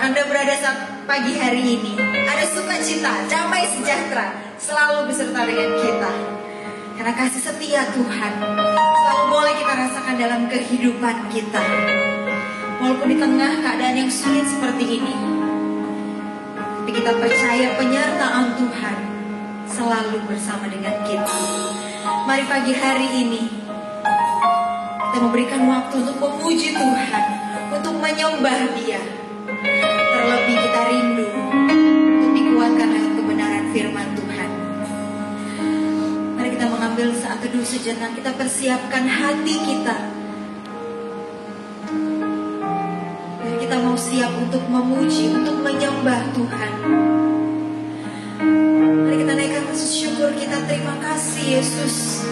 Anda berada saat pagi hari ini, ada sukacita, damai sejahtera selalu beserta dengan kita. Karena kasih setia Tuhan selalu boleh kita rasakan dalam kehidupan kita. Walaupun di tengah keadaan yang sulit seperti ini, tapi kita percaya penyertaan Tuhan selalu bersama dengan kita. Mari pagi hari ini kita memberikan waktu untuk memuji Tuhan, untuk menyembah Dia. Terlebih kita rindu untuk dikuatkan oleh kebenaran firman Tuhan. Mari kita mengambil saat teduh sejenak, kita persiapkan hati kita. Biar kita mau siap untuk memuji, untuk menyembah Tuhan. Mari kita naikkan rasa syukur kita. Terima kasih Yesus.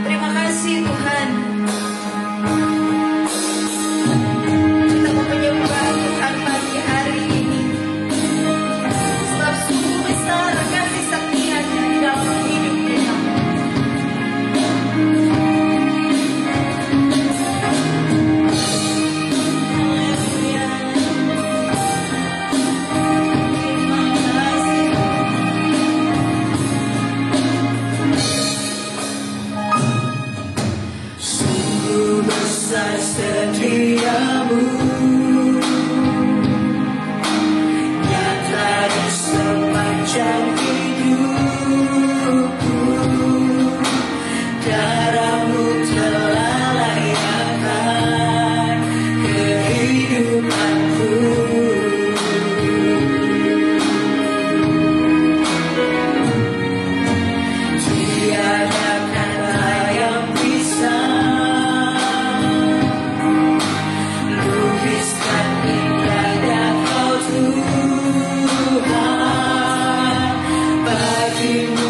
Terima kasih Tuhan. Kita mau menyembah Tuhan pagi hari ini. Sebab sungguh besar kasih setia-Nya di dalam hidup kita. Setiamu nyata di sepanjang hidupku, darahmu telah layakkan kehidupanku. Tiada kata yang bisa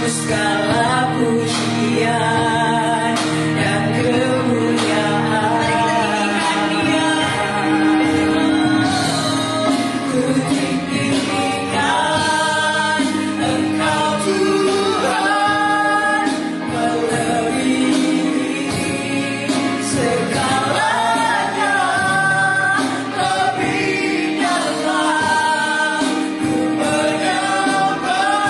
segala pujian dan kemuliaan. Ku tinggikan Engkau Tuhan, melebihi segalanya, lebih dalam ku menyembah.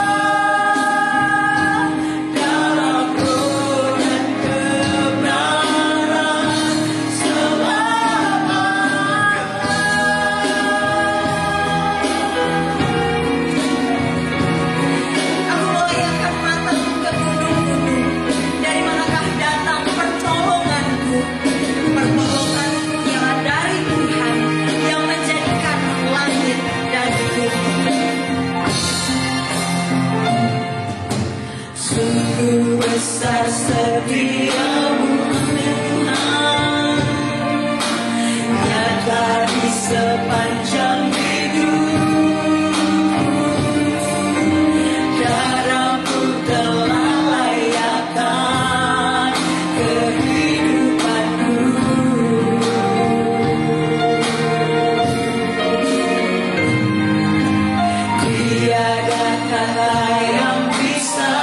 Sungguh besar setiamu Tuhan, nyata di sepanjang hidupku, darahmu telah layakkan kehidupanku. Tiada kata yang bisa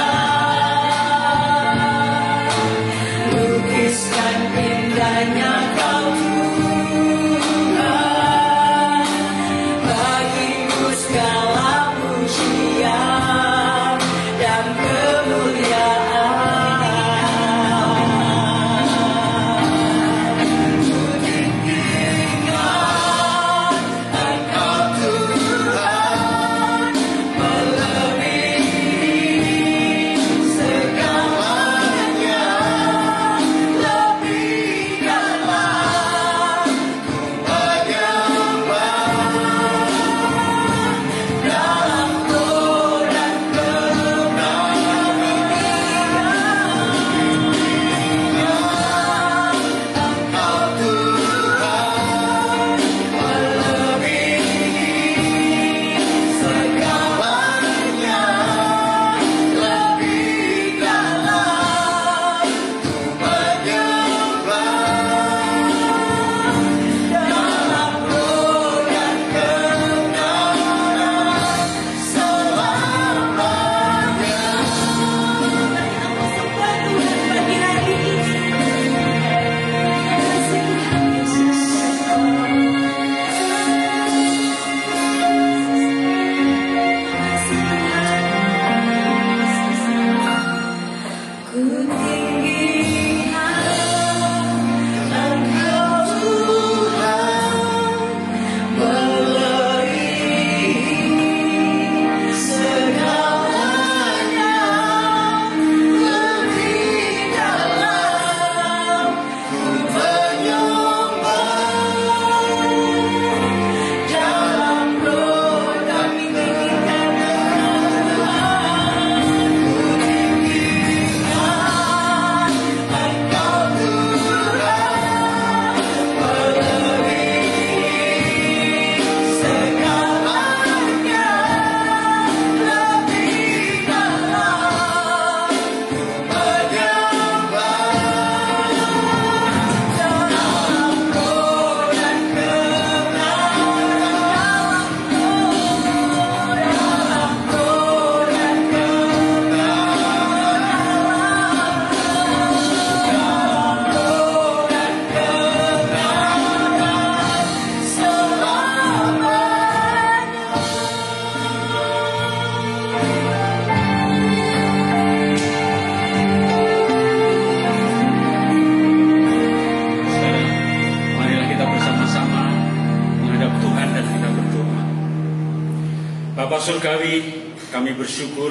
Kami bersyukur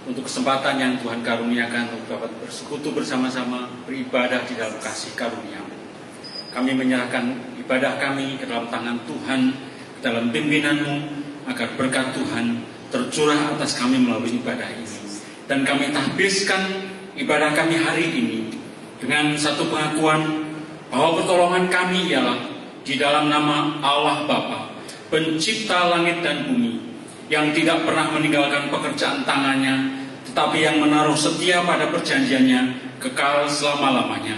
untuk kesempatan yang Tuhan karuniakan untuk dapat bersekutu bersama-sama, beribadah di dalam kasih karunia-Mu. Kami menyerahkan ibadah kami ke dalam tangan Tuhan, ke dalam pimpinanmu, agar berkat Tuhan tercurah atas kami melalui ibadah ini. Dan kami tahbiskan ibadah kami hari ini dengan satu pengakuan bahwa pertolongan kami ialah di dalam nama Allah Bapa, pencipta langit dan bumi, yang tidak pernah meninggalkan pekerjaan tangannya, tetapi yang menaruh setia pada perjanjiannya kekal selama-lamanya.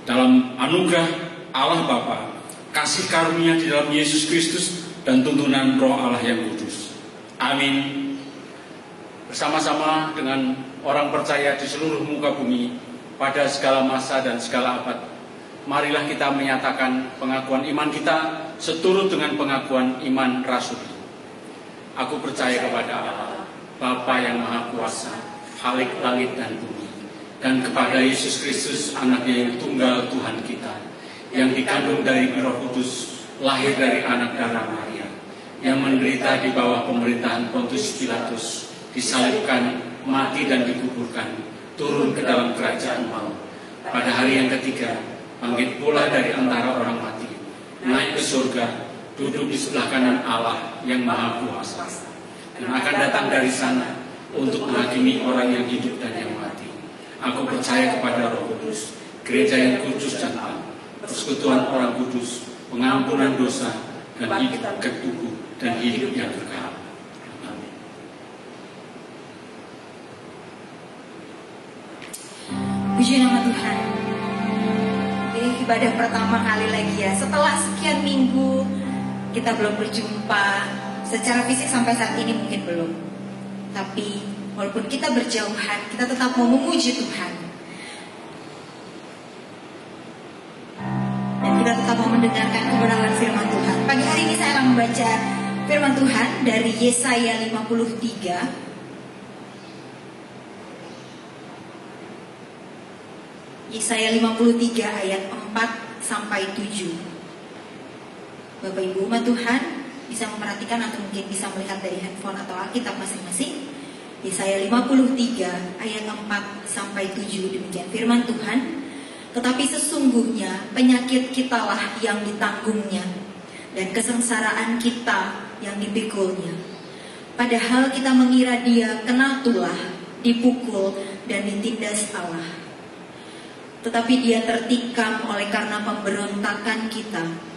Dalam anugerah Allah Bapa, kasih karunia di dalam Yesus Kristus, dan tuntunan Roh Allah yang kudus. Amin. Bersama-sama dengan orang percaya di seluruh muka bumi, pada segala masa dan segala abad, marilah kita menyatakan pengakuan iman kita seturut dengan pengakuan iman Rasul. Aku percaya kepada Allah, Bapa yang Maha Kuasa, Khalik langit dan bumi, dan kepada Yesus Kristus, Anaknya yang tunggal Tuhan kita, yang dikandung dari Roh Kudus, lahir dari anak darah Maria, yang menderita di bawah pemerintahan Pontius Pilatus, disalibkan, mati dan dikuburkan, turun ke dalam kerajaan maut. Pada hari yang ketiga, bangkit pula dari antara orang mati, naik ke surga, duduk di sebelah kanan Allah yang Maha Kuasa, dan akan datang dari sana untuk menghakimi orang yang hidup dan yang mati. Aku percaya kepada Roh Kudus, gereja yang kudus dan am, persekutuan orang kudus, pengampunan dosa, dan hidup kekal dan hidup yang kekal. Amin. Puji nama Tuhan. Ini ibadah pertama kali lagi ya. Setelah sekian minggu kita belum berjumpa secara fisik, sampai saat ini mungkin belum. Tapi walaupun kita berjauhan, kita tetap mau memuji Tuhan. Dan kita tetap mau mendengarkan kebenaran firman Tuhan. Pagi hari ini saya akan membaca firman Tuhan dari Yesaya 53. Yesaya 53 ayat 4 sampai 7. Bapak Ibu umat Tuhan bisa memperhatikan atau mungkin bisa melihat dari handphone atau Alkitab masing-masing. Yesaya 53 ayat 4 sampai 7, demikian firman Tuhan. Tetapi sesungguhnya penyakit kitalah yang ditanggungnya, dan kesengsaraan kita yang dipikulnya. Padahal kita mengira dia kena tulah, dipukul dan ditindas Allah. Tetapi dia tertikam oleh karena pemberontakan kita,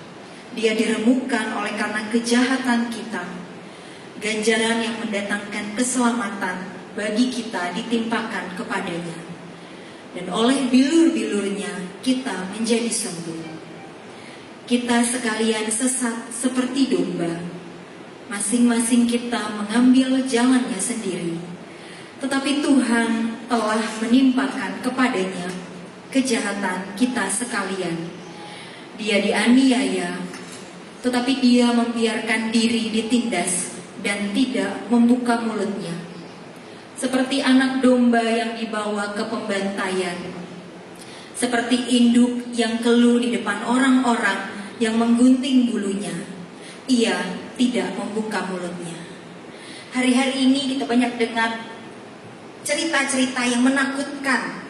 dia diremukkan oleh karena kejahatan kita. Ganjaran yang mendatangkan keselamatan bagi kita ditimpakan kepadanya, dan oleh bilur-bilurnya kita menjadi sembuh. Kita sekalian sesat seperti domba, masing-masing kita mengambil jalannya sendiri. Tetapi Tuhan telah menimpakan kepadanya kejahatan kita sekalian. Dia dianiaya, tetapi dia membiarkan diri ditindas dan tidak membuka mulutnya. Seperti anak domba yang dibawa ke pembantaian, seperti induk yang keluh di depan orang-orang yang menggunting bulunya, ia tidak membuka mulutnya. Hari-hari ini kita banyak dengar cerita-cerita yang menakutkan,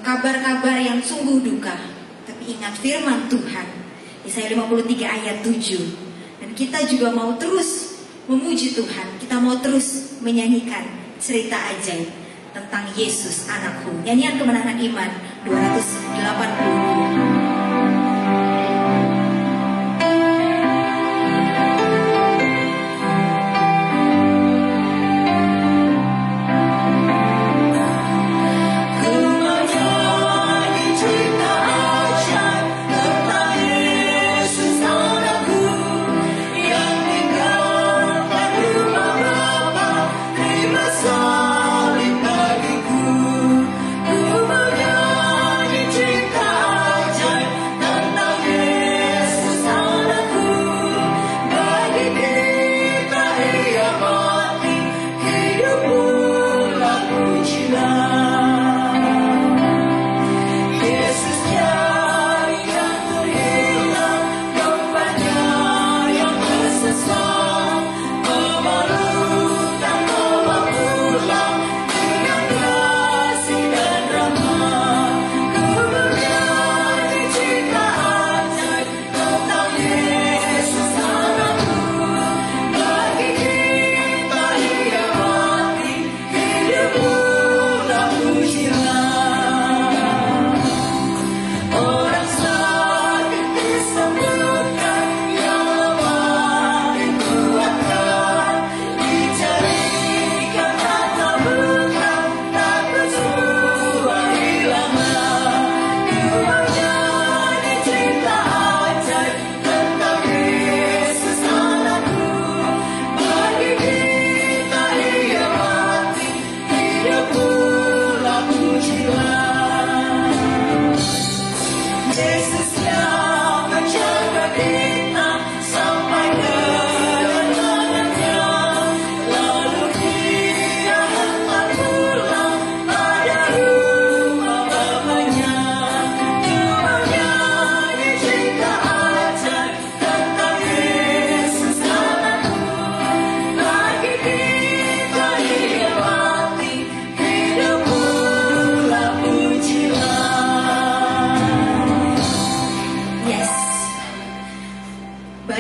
kabar-kabar yang sungguh duka. Tapi ingat firman Tuhan, Yesaya 53 ayat 7. Dan kita juga mau terus memuji Tuhan, kita mau terus menyanyikan cerita ajaib tentang Yesus anakku. Nyanyian kemenangan iman 282. Ku menyanyi cinta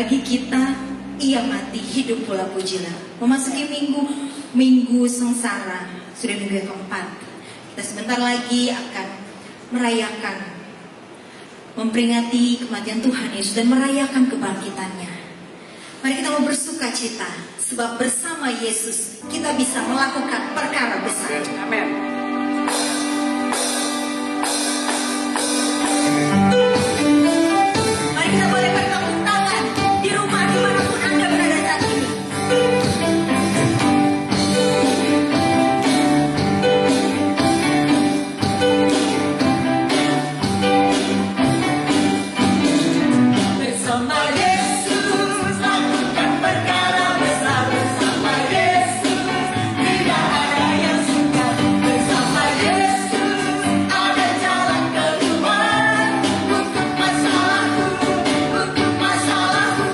bagi kita ia mati, hidup pula pujilah. Memasuki minggu sengsara, sudah minggu yang keempat. Kita sebentar lagi akan merayakan, memperingati kematian Tuhan Yesus dan merayakan kebangkitannya. Mari kita mau bersuka cita, sebab bersama Yesus kita bisa melakukan perkara besar. Amin. Mari kita boleh bertepuk tangan di rumah dimanapun Anda berada saat ini. Bersama Yesus lakukan perkara besar, bersama Yesus tidak ada yang sukar, bersama Yesus ada jalan keluar untuk masalahku, untuk masalahku,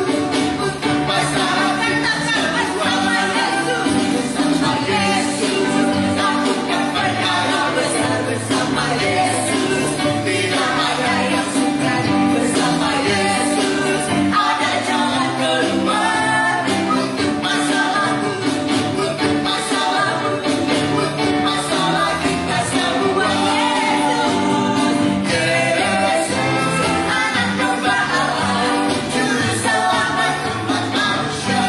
untuk masalah kita bersama Yesus, bersama Yesus lakukan perkara besar, bersama Yesus tidak ada yang sukar, bersama Yesus ada jalan keluar untuk masalahku, untuk masalahku, untuk masalah kita semua. Yesus, anak domba Allah, juru selamat umat manusia.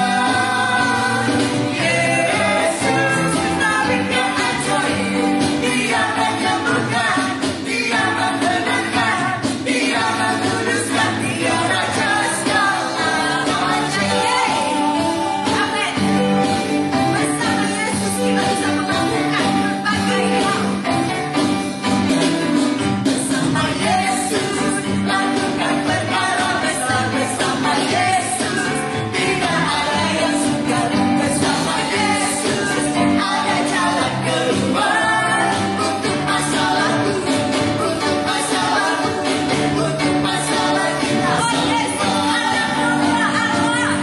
Yesus, nabi yang ajaib, dia menyembuhkan, dia membenarkan, dia menguduskan, dia raja segala raja. Amin. Bersama Yesus kita bisa melakukan berbagai hal. Bersama Yesus lakukan perkara besar, bersama Yesus tidak ada yang sukar, bersama Yesus ada jalan keluar untuk masalahku, untuk masalahku, untuk masalah kita semua.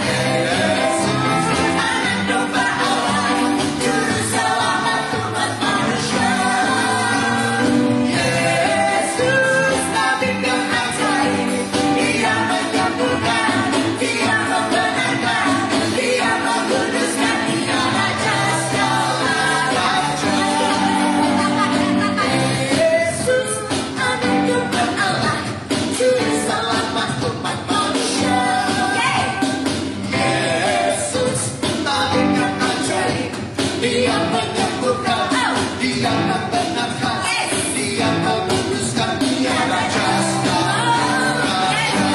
Yesus anak domba Allah, juru selamat umat manusia. Yesus nabi yang ajaib, dia menyembuhkan, dia membenarkan, dia menguduskan, dia raja segala raja. Yesus anak domba Allah, juru selamat umat manusia. Yesus nabi yang ajaib, dia menyembuhkan, dia membenarkan, dia menguduskan, dia raja segala raja.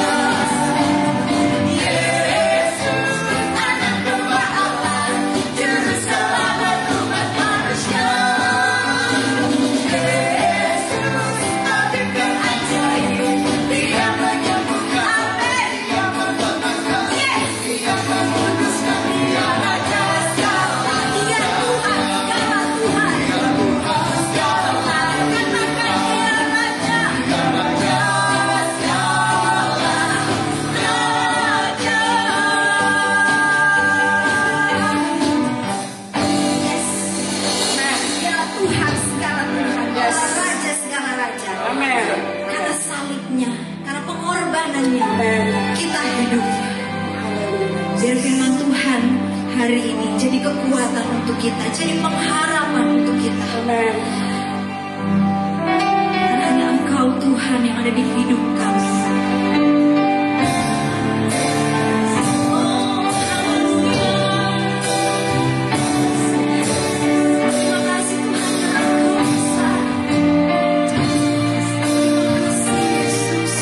Yesus anak domba Allah, juru selamat umat manusia. Yesus nabi yang ajaib, dia menyembuhkan, dia membenarkan, dia menguduskan, dia raja segala Dia Tuhan, segala Tuhan. Dia Tuhan segala Katakan dia Raja. Dia raja segala raja. Dia Tuhan segala Tuhan, Yes. Raja segala Raja. Amin. Karena salibnya, karena pengorbanannya, kita hidup. Biar firman Tuhan hari ini jadi kekuatan untuk kita, jadi pengharapan untuk kita. Amin. Karena hanya Engkau Tuhan yang ada di hidup kami. Terima kasih Tuhan karena Engkau besar. Terima kasih Yesus.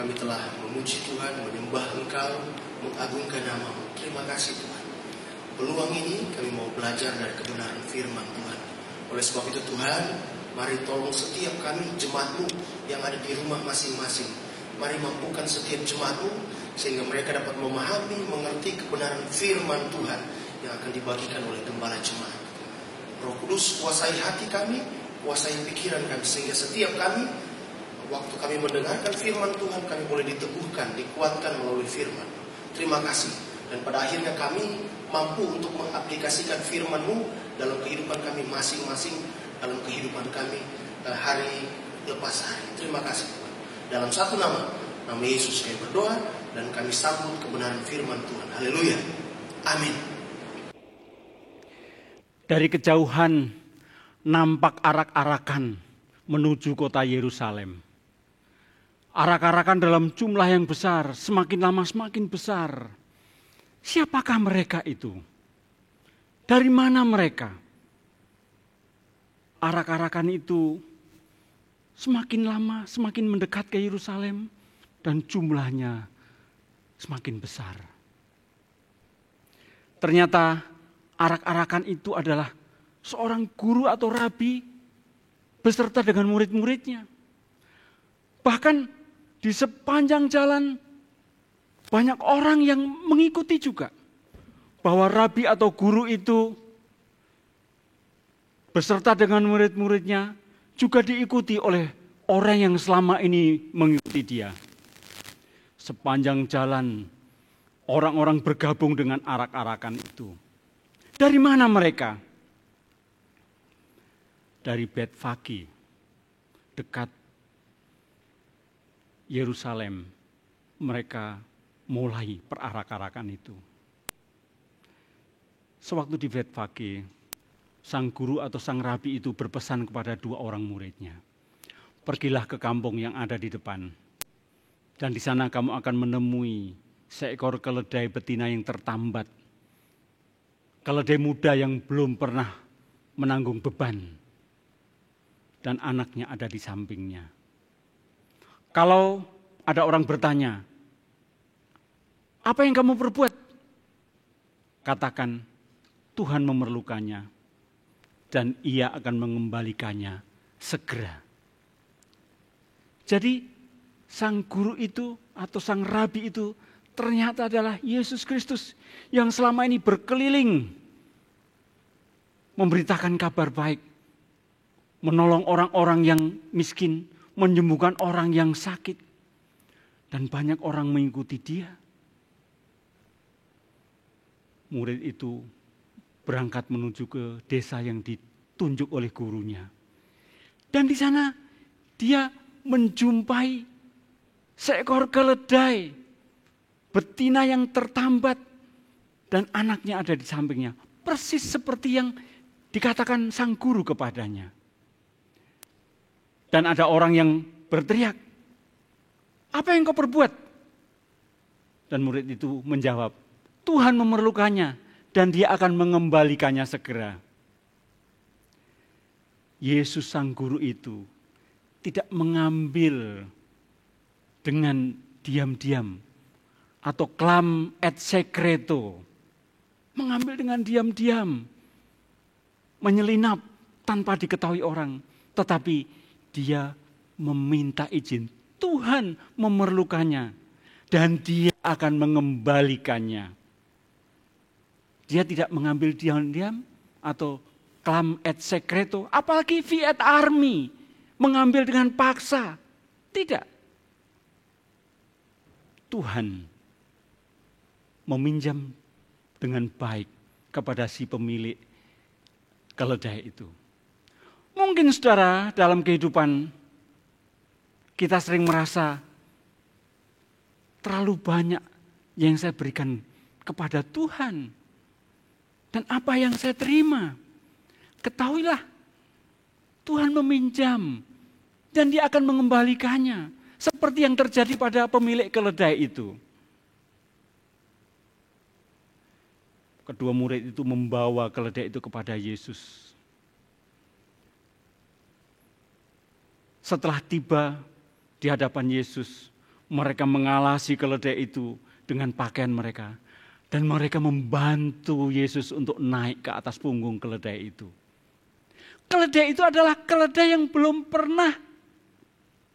kami telah memuji Tuhan, menyembah Engkau, mengagungkan nama-Mu. Terima kasih Tuhan. Peluang ini kami mau belajar dari kebenaran firman Tuhan. Oleh sebab itu Tuhan, mari tolong setiap kami jemaat-Mu yang ada di rumah masing-masing. Mari mampukan setiap jemaat-Mu sehingga mereka dapat memahami, mengerti kebenaran firman Tuhan yang akan dibagikan oleh gembala jemaat. Roh Kudus kuasai hati kami, kuasai pikiran kami, sehingga setiap kami, waktu kami mendengarkan firman Tuhan, kami boleh diteguhkan, dikuatkan melalui firman. Terima kasih. Dan pada akhirnya kami mampu untuk mengaplikasikan firman-Mu dalam kehidupan kami masing-masing, dalam kehidupan kami hari lepas hari. Terima kasih Tuhan. Dalam satu nama Yesus kami berdoa dan kami sambut kebenaran firman Tuhan. Haleluya. Amin. Dari kejauhan nampak arak-arakan menuju kota Yerusalem. Arak-arakan dalam jumlah yang besar, semakin lama semakin besar. Siapakah mereka itu? Dari mana mereka? Arak-arakan itu semakin lama semakin mendekat ke Yerusalem dan jumlahnya semakin besar. Ternyata arak-arakan itu adalah seorang guru atau rabi beserta dengan murid-muridnya. Bahkan di sepanjang jalan banyak orang yang mengikuti juga. Bahwa rabi atau guru itu beserta dengan murid-muridnya juga diikuti oleh orang yang selama ini mengikuti dia. Sepanjang jalan orang-orang bergabung dengan arak-arakan itu. Dari mana mereka? Dari Betfage, dekat Yerusalem. Mereka mulai perarak-arakan itu. Sewaktu di Betfage, sang guru atau sang rabi itu berpesan kepada dua orang muridnya. Pergilah ke kampung yang ada di depan. Dan di sana kamu akan menemui seekor keledai betina yang tertambat. Keledai muda yang belum pernah menanggung beban. Dan anaknya ada di sampingnya. Kalau ada orang bertanya, apa yang kamu perbuat? Katakan, Tuhan memerlukannya dan ia akan mengembalikannya segera. Jadi sang guru itu atau sang rabi itu ternyata adalah Yesus Kristus yang selama ini berkeliling memberitakan kabar baik, menolong orang-orang yang miskin, menyembuhkan orang yang sakit. Dan banyak orang mengikuti dia. Murid itu berangkat menuju ke desa yang ditunjuk oleh gurunya. Dan di sana dia menjumpai seekor keledai betina yang tertambat dan anaknya ada di sampingnya. Persis seperti yang dikatakan sang guru kepadanya. Dan ada orang yang berteriak, apa yang kau perbuat? Dan murid itu menjawab, Tuhan memerlukannya dan dia akan mengembalikannya segera. Yesus sang guru itu tidak mengambil dengan diam-diam atau clam et secreto. Mengambil dengan diam-diam, menyelinap tanpa diketahui orang. Tetapi dia meminta izin. Tuhan memerlukannya dan dia akan mengembalikannya. Dia tidak mengambil diam-diam atau clam et secreto, apalagi fiat armi, mengambil dengan paksa. Tidak. Tuhan meminjam dengan baik kepada si pemilik keledai itu. Mungkin saudara dalam kehidupan kita sering merasa terlalu banyak yang saya berikan kepada Tuhan. Dan apa yang saya terima? Ketahuilah, Tuhan meminjam dan dia akan mengembalikannya. Seperti yang terjadi pada pemilik keledai itu. Kedua murid itu membawa keledai itu kepada Yesus. Setelah tiba di hadapan Yesus, Mereka mengalasi keledai itu dengan pakaian mereka. Dan mereka membantu Yesus untuk naik ke atas punggung keledai itu. Keledai itu adalah keledai yang belum pernah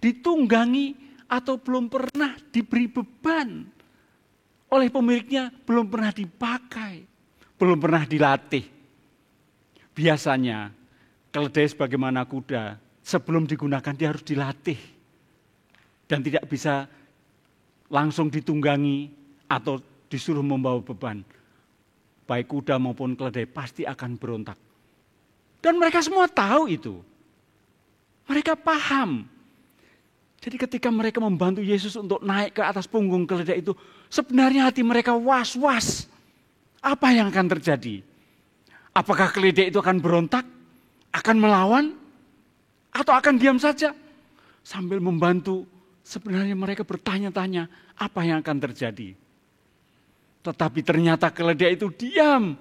ditunggangi atau belum pernah diberi beban oleh pemiliknya, belum pernah dipakai, belum pernah dilatih. Biasanya keledai sebagaimana kuda, sebelum digunakan dia harus dilatih dan tidak bisa langsung ditunggangi atau disuruh membawa beban. Baik kuda maupun keledai pasti akan berontak. Dan mereka semua tahu itu. Mereka paham. Jadi ketika mereka membantu Yesus untuk naik ke atas punggung keledai itu, sebenarnya hati mereka was-was. Apa yang akan terjadi? Apakah keledai itu akan berontak? Akan melawan? Atau akan diam saja? Sambil membantu, sebenarnya mereka bertanya-tanya apa yang akan terjadi. Tetapi ternyata keledai itu diam.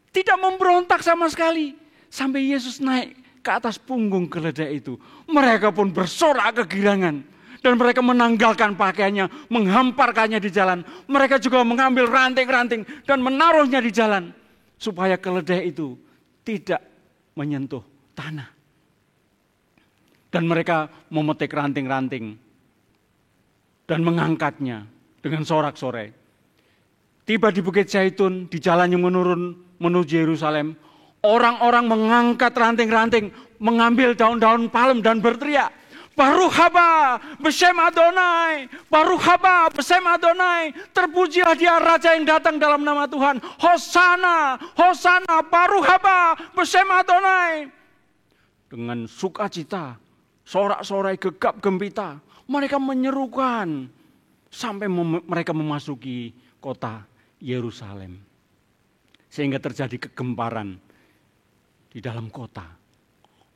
Tidak memberontak sama sekali. Sampai Yesus naik ke atas punggung keledai itu. Mereka pun bersorak kegirangan. Dan mereka menanggalkan pakaiannya, menghamparkannya di jalan. Mereka juga mengambil ranting-ranting dan menaruhnya di jalan. Supaya keledai itu tidak menyentuh tanah. Dan mereka memetik ranting-ranting. Dan mengangkatnya dengan sorak-sorai. Tiba di Bukit Zaitun, di jalan yang menurun menuju Yerusalem, orang-orang mengangkat ranting-ranting, mengambil daun-daun palem dan berteriak, Baruch haba besem Adonai, Baruch haba besem Adonai, terpujilah dia Raja yang datang dalam nama Tuhan, Hosana, Hosana, Baruch haba besem Adonai. Dengan sukacita, sorak-sorai gegap gempita, mereka menyerukan sampai mereka memasuki kota Yerusalem. Sehingga terjadi kegemparan di dalam kota.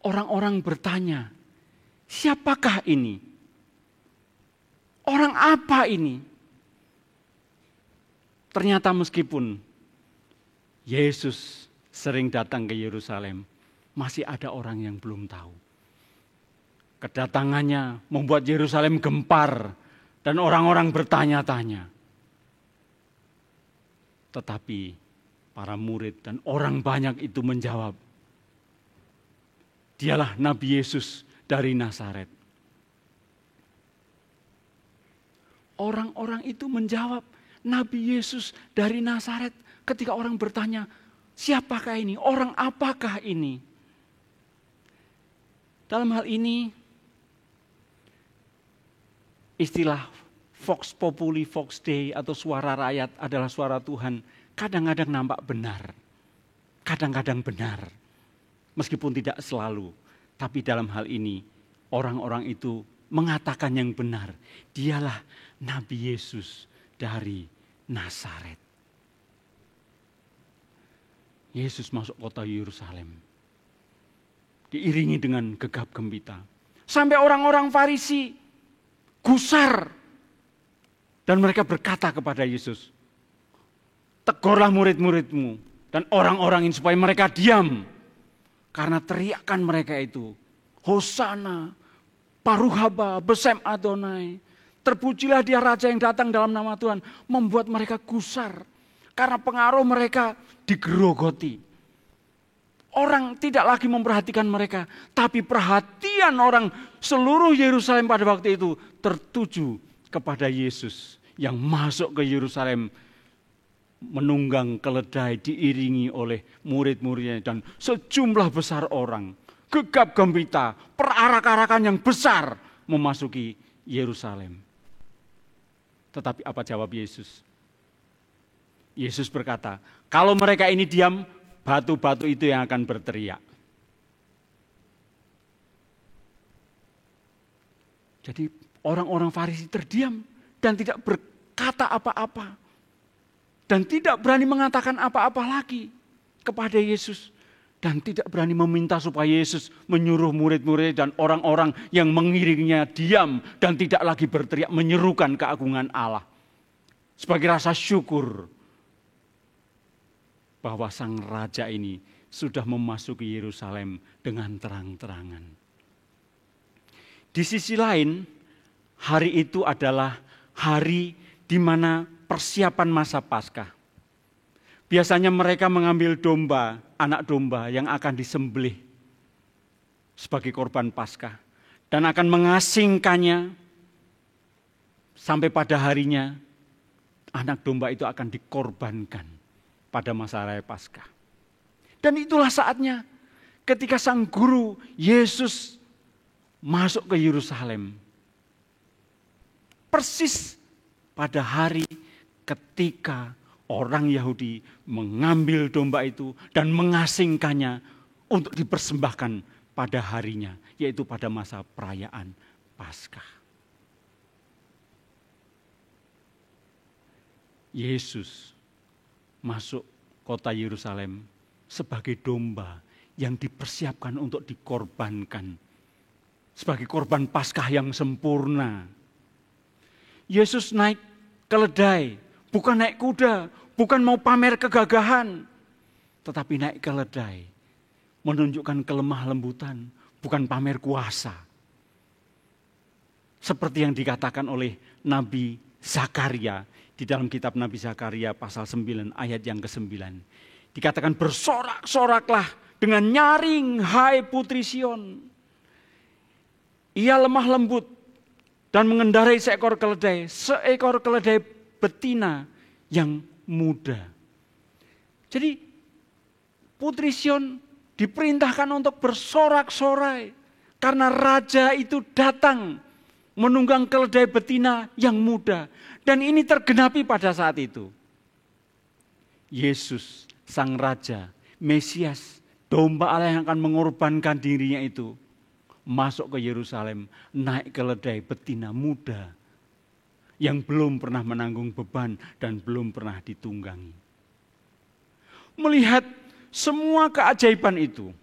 Orang-orang bertanya, siapakah ini? Orang apa ini? Ternyata meskipun Yesus sering datang ke Yerusalem, masih ada orang yang belum tahu. Kedatangannya membuat Yerusalem gempar dan orang-orang bertanya-tanya. Tetapi para murid dan orang banyak itu menjawab, dialah Nabi Yesus dari Nazaret. Orang-orang itu menjawab, Nabi Yesus dari Nazaret. Ketika orang bertanya, siapakah ini? Orang apakah ini? Dalam hal ini, istilah Vox Populi, Vox Dei atau suara rakyat adalah suara Tuhan. Kadang-kadang nampak benar, kadang-kadang benar. Meskipun tidak selalu, tapi dalam hal ini orang-orang itu mengatakan yang benar. Dialah Nabi Yesus dari Nazaret. Yesus masuk kota Yerusalem. Diiringi dengan gegap gempita. Sampai orang-orang Farisi gusar. Dan mereka berkata kepada Yesus, tegurlah murid-muridmu dan orang-orang ini supaya mereka diam. Karena teriakan mereka itu, Hosana, Baruch haba besem Adonai. Terpujilah dia Raja yang datang dalam nama Tuhan. Membuat mereka gusar. Karena pengaruh mereka digerogoti. Orang tidak lagi memperhatikan mereka. Tapi perhatian orang seluruh Yerusalem pada waktu itu tertuju kepada Yesus yang masuk ke Yerusalem menunggang keledai diiringi oleh murid-muridnya dan sejumlah besar orang. Gegap gempita, perarak-arakan yang besar memasuki Yerusalem. Tetapi apa jawab Yesus? Yesus berkata, kalau mereka ini diam, batu-batu itu yang akan berteriak. Jadi orang-orang Farisi terdiam dan tidak berkata apa-apa. Dan tidak berani mengatakan apa-apa lagi kepada Yesus. Dan tidak berani meminta supaya Yesus menyuruh murid-murid dan orang-orang yang mengiringinya diam. Dan tidak lagi berteriak menyerukan keagungan Allah. Sebagai rasa syukur bahwa sang raja ini sudah memasuki Yerusalem dengan terang-terangan. Di sisi lain, hari itu adalah hari di mana persiapan masa Paskah. Biasanya mereka mengambil domba, anak domba yang akan disembelih sebagai korban Paskah dan akan mengasingkannya sampai pada harinya anak domba itu akan dikorbankan pada masa raya Paskah. Dan itulah saatnya ketika sang guru Yesus masuk ke Yerusalem. Persis pada hari ketika orang Yahudi mengambil domba itu dan mengasingkannya untuk dipersembahkan pada harinya, yaitu pada masa perayaan Paskah. Yesus masuk kota Yerusalem sebagai domba yang dipersiapkan untuk dikorbankan. Sebagai korban Paskah yang sempurna. Yesus naik keledai, bukan naik kuda, bukan mau pamer kegagahan, tetapi naik keledai, menunjukkan kelemah lembutan, bukan pamer kuasa. Seperti yang dikatakan oleh Nabi Zakaria di dalam kitab Nabi Zakaria pasal 9 ayat yang ke-9. Dikatakan bersorak-soraklah dengan nyaring hai putri Sion. Ia lemah lembut dan mengendarai seekor keledai betina yang muda. Jadi putri Sion diperintahkan untuk bersorak-sorai karena raja itu datang menunggang keledai betina yang muda. Dan ini tergenapi pada saat itu. Yesus, sang raja, Mesias, domba Allah yang akan mengorbankan dirinya itu, masuk ke Yerusalem, naik keledai betina muda yang belum pernah menanggung beban dan belum pernah ditunggangi. Melihat semua keajaiban itu,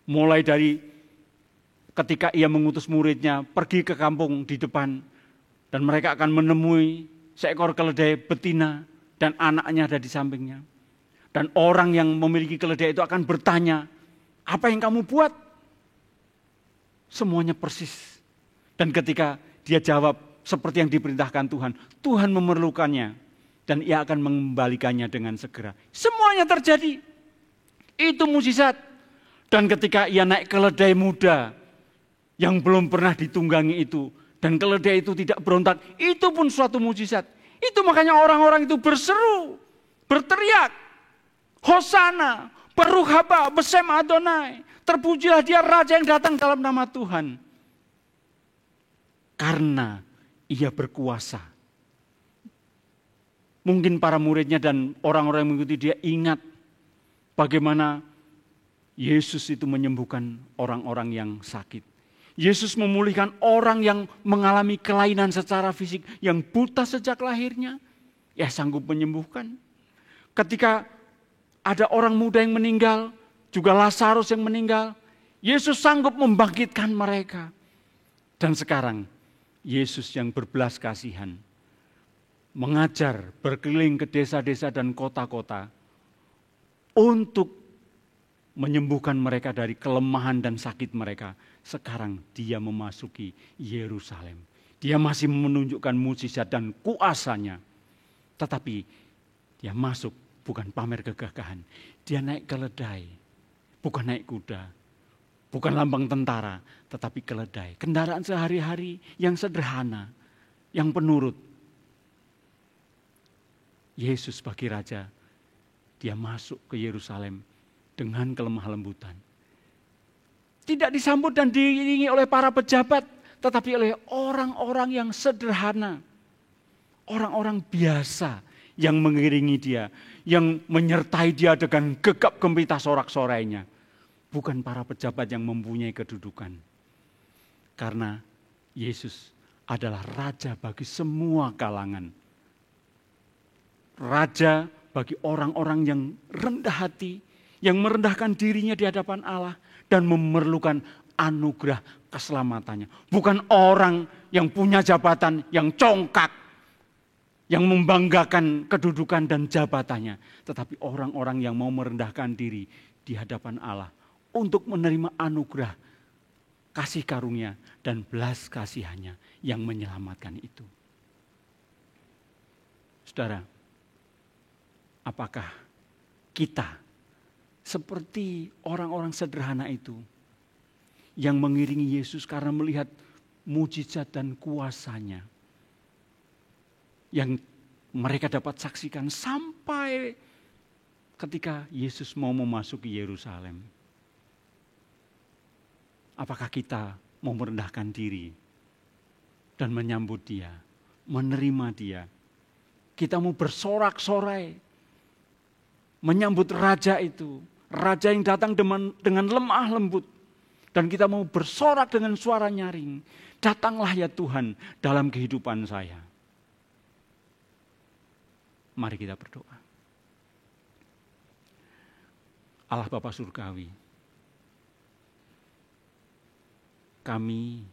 mulai dari ketika ia mengutus muridnya pergi ke kampung di depan dan mereka akan menemui seekor keledai betina dan anaknya ada di sampingnya. Dan orang yang memiliki keledai itu akan bertanya, apa yang kamu buat? Semuanya persis. Dan ketika dia jawab seperti yang diperintahkan Tuhan, Tuhan memerlukannya dan ia akan mengembalikannya dengan segera. Semuanya terjadi. Itu mukjizat. Dan ketika ia naik keledai muda yang belum pernah ditunggangi itu, dan keledai itu tidak berontak, itu pun suatu mukjizat. Itu makanya orang-orang itu berseru, berteriak, Hosana, Baruch haba, Besem Adonai. Terpujilah dia raja yang datang dalam nama Tuhan. Karena ia berkuasa. Mungkin para muridnya dan orang-orang yang mengikuti dia ingat bagaimana Yesus itu menyembuhkan orang-orang yang sakit. Yesus memulihkan orang yang mengalami kelainan secara fisik, yang buta sejak lahirnya, ya sanggup menyembuhkan. Ketika ada orang muda yang meninggal, juga Lazarus yang meninggal, Yesus sanggup membangkitkan mereka. Dan sekarang Yesus yang berbelas kasihan, mengajar berkeliling ke desa-desa dan kota-kota untuk menyembuhkan mereka dari kelemahan dan sakit mereka. Sekarang dia memasuki Yerusalem. Dia masih menunjukkan mukjizat dan kuasanya. Tetapi dia masuk bukan pamer kegagahan. Dia naik keledai, bukan naik kuda, bukan lambang tentara, tetapi keledai. Kendaraan sehari-hari yang sederhana, yang penurut. Yesus sebagai raja, dia masuk ke Yerusalem dengan kelemah lembutan. Tidak disambut dan diiringi oleh para pejabat, tetapi oleh orang-orang yang sederhana. Orang-orang biasa yang mengiringi dia, yang menyertai dia dengan gegap gempita sorak-sorainya. Bukan para pejabat yang mempunyai kedudukan. Karena Yesus adalah raja bagi semua kalangan. Raja bagi orang-orang yang rendah hati, yang merendahkan dirinya di hadapan Allah dan memerlukan anugerah keselamatannya. Bukan orang yang punya jabatan yang congkak, yang membanggakan kedudukan dan jabatannya, tetapi orang-orang yang mau merendahkan diri di hadapan Allah untuk menerima anugerah kasih karunia dan belas kasihannya yang menyelamatkan itu. Saudara, apakah kita seperti orang-orang sederhana itu yang mengiringi Yesus karena melihat mujizat dan kuasanya yang mereka dapat saksikan sampai ketika Yesus mau memasuki Yerusalem? Apakah kita mau merendahkan diri dan menyambut Dia, menerima Dia? Kita mau bersorak-sorai menyambut Raja itu, Raja yang datang dengan lemah lembut. Dan kita mau bersorak dengan suara nyaring, datanglah ya Tuhan dalam kehidupan saya. Mari kita berdoa. Allah Bapa Surgawi, kami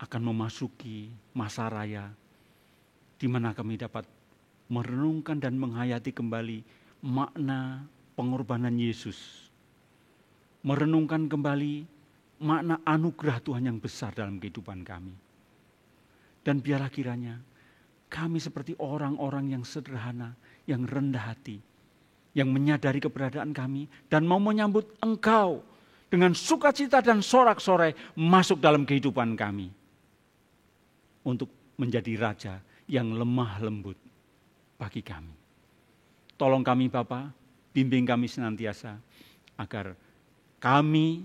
akan memasuki masa raya di mana kami dapat merenungkan dan menghayati kembali makna pengorbanan Yesus. Merenungkan kembali makna anugerah Tuhan yang besar dalam kehidupan kami. Dan biarlah kiranya kami seperti orang-orang yang sederhana, yang rendah hati, yang menyadari keberadaan kami dan mau menyambut Engkau dengan sukacita dan sorak-sorai masuk dalam kehidupan kami. Untuk menjadi Raja yang lemah lembut bagi kami. Tolong kami Bapa, bimbing kami senantiasa agar kami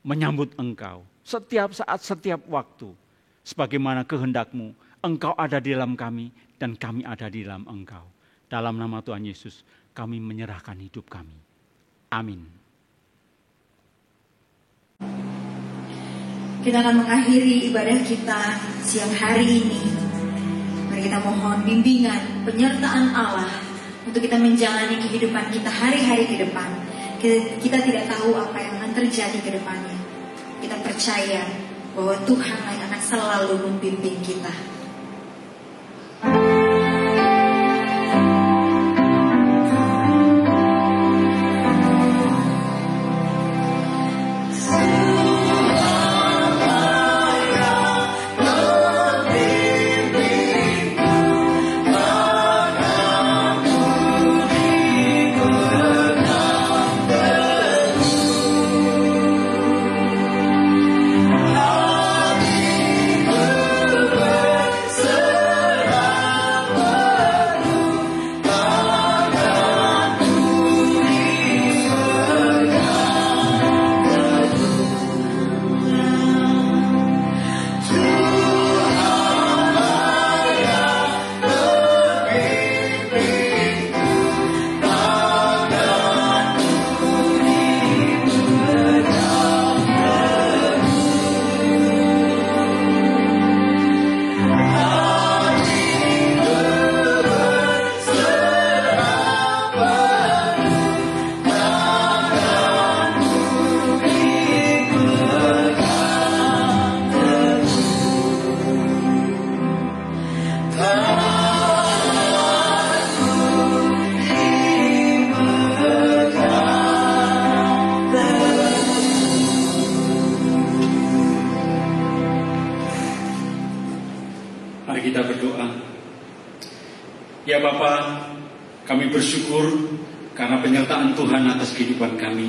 menyambut Engkau setiap saat, setiap waktu. Sebagaimana kehendak-Mu, Engkau ada di dalam kami dan kami ada di dalam Engkau. Dalam nama Tuhan Yesus, kami menyerahkan hidup kami. Amin. Kita akan mengakhiri ibadah kita siang hari ini. Mari kita mohon bimbingan, penyertaan Allah untuk kita menjalani kehidupan kita hari-hari ke depan. Kita tidak tahu apa yang akan terjadi ke depannya. Kita percaya bahwa Tuhan yang akan selalu membimbing kita. Ya Bapa, kami bersyukur karena penyertaan Tuhan atas kehidupan kami,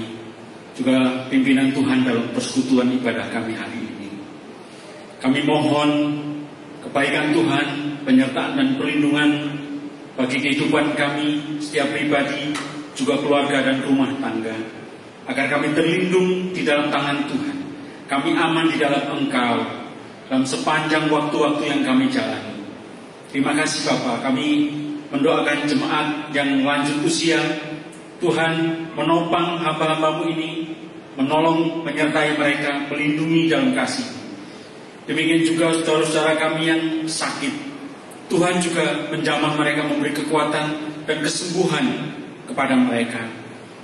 juga pimpinan Tuhan dalam persekutuan ibadah kami hari ini. Kami mohon kebaikan Tuhan, penyertaan dan perlindungan bagi kehidupan kami, setiap pribadi, juga keluarga dan rumah tangga, agar kami terlindung di dalam tangan Tuhan. Kami aman di dalam Engkau dalam sepanjang waktu-waktu yang kami jalani. Terima kasih Bapak, kami mendoakan jemaat yang lanjut usia. Tuhan menopang hamba-hambamu ini, menolong, menyertai mereka, melindungi dalam kasih. Demikian juga saudara-saudara kami yang sakit, Tuhan juga menjamah mereka, memberi kekuatan dan kesembuhan kepada mereka.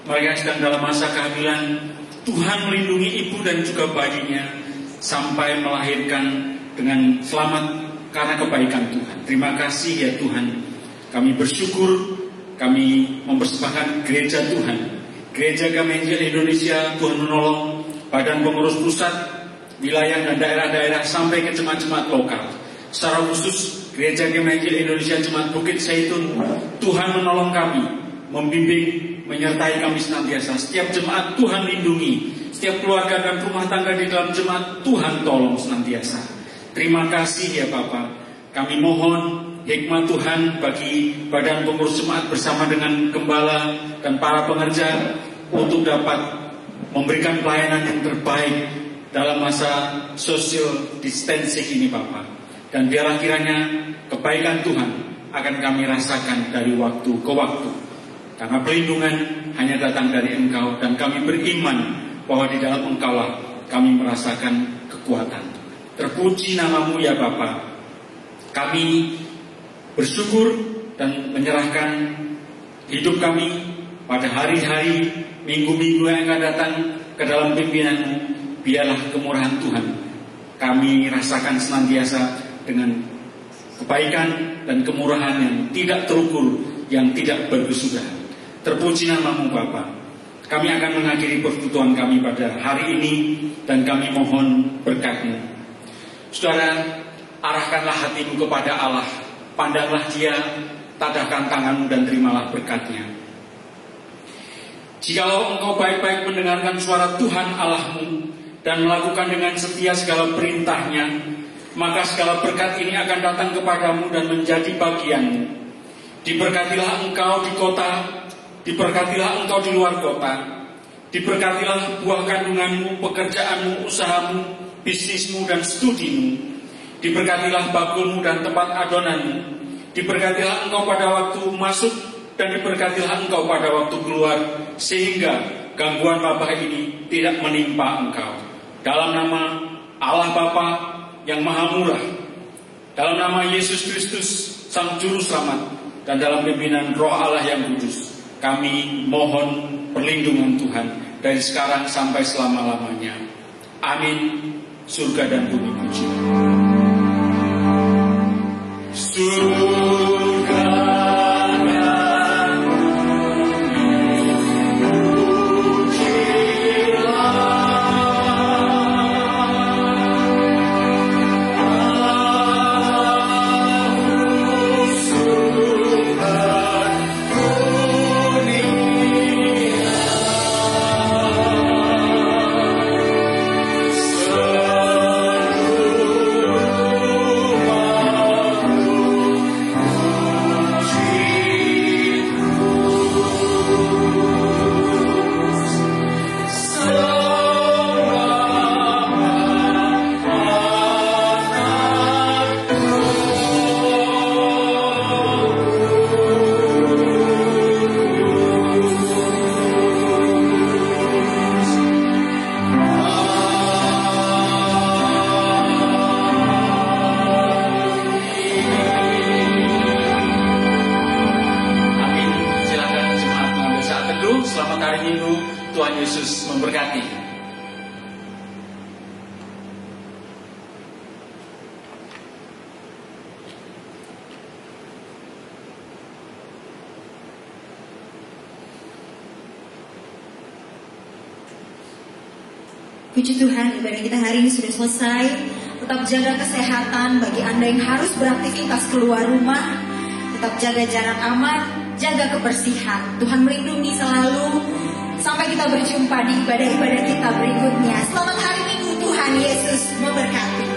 Mereka sedang dalam masa kehamilan, Tuhan melindungi ibu dan juga bayinya sampai melahirkan dengan selamat karena kebaikan Tuhan. Terima kasih ya Tuhan. Kami bersyukur, kami mempersembahkan gereja Tuhan. Gereja kami di Indonesia, Tuhan menolong badan pengurus pusat, wilayah dan daerah-daerah sampai ke jemaat-jemaat lokal. Secara khusus Gereja Gemekel Indonesia Jemaat Bukit Zaitun, Tuhan menolong kami, membimbing, menyertai kami senantiasa. Setiap jemaat Tuhan lindungi, setiap keluarga dan rumah tangga di dalam jemaat Tuhan tolong senantiasa. Terima kasih ya Bapa. Kami mohon hikmat Tuhan bagi badan pengurus jemaat bersama dengan gembala dan para pengerja untuk dapat memberikan pelayanan yang terbaik dalam masa social distancing ini Bapak. Dan biarlah kiranya kebaikan Tuhan akan kami rasakan dari waktu ke waktu. Karena perlindungan hanya datang dari Engkau, dan kami beriman bahwa di dalam Engkaulah kami merasakan kekuatan. Terpuji nama-Mu ya Bapa. Kami bersyukur dan menyerahkan hidup kami pada hari-hari, minggu-minggu yang akan datang ke dalam pimpinan-Mu. Biarlah kemurahan Tuhan kami rasakan senantiasa dengan kebaikan dan kemurahan yang tidak terukur, yang tidak berkesudahan. Terpuji nama-Mu Bapa. Kami akan mengakhiri persekutuan kami pada hari ini, dan kami mohon berkat-Mu. Saudara, arahkanlah hatimu kepada Allah, pandanglah Dia, tadahkan tanganmu dan terimalah berkat-Nya. Jikalau engkau baik-baik mendengarkan suara Tuhan Allahmu dan melakukan dengan setia segala perintah-Nya, maka segala berkat ini akan datang kepadamu dan menjadi bagianmu. Diberkatilah engkau di kota, diberkatilah engkau di luar kota, diberkatilah buah kandunganmu, pekerjaanmu, usahamu, bisnismu dan studimu. Diberkatilah bakulmu dan tempat adonanmu. Diberkatilah engkau pada waktu masuk dan diberkatilah engkau pada waktu keluar, sehingga gangguan wabah ini tidak menimpa engkau. Dalam nama Allah Bapa yang Maha Murah, dalam nama Yesus Kristus Sang Juru Selamat, dan dalam pimpinan Roh Allah yang kudus, kami mohon perlindungan Tuhan dari sekarang sampai selama-lamanya. Amin. Surga dan bumi puji. Surga dan Tuhan Yesus memberkati. Puji Tuhan, ibadah kita hari ini sudah selesai. Tetap jaga kesehatan bagi Anda yang harus beraktivitas keluar rumah. Tetap jaga jarak aman, jaga kebersihan. Tuhan melindungi selalu. Sampai kita berjumpa di ibadah-ibadah kita berikutnya. Selamat hari Minggu, Tuhan Yesus memberkati.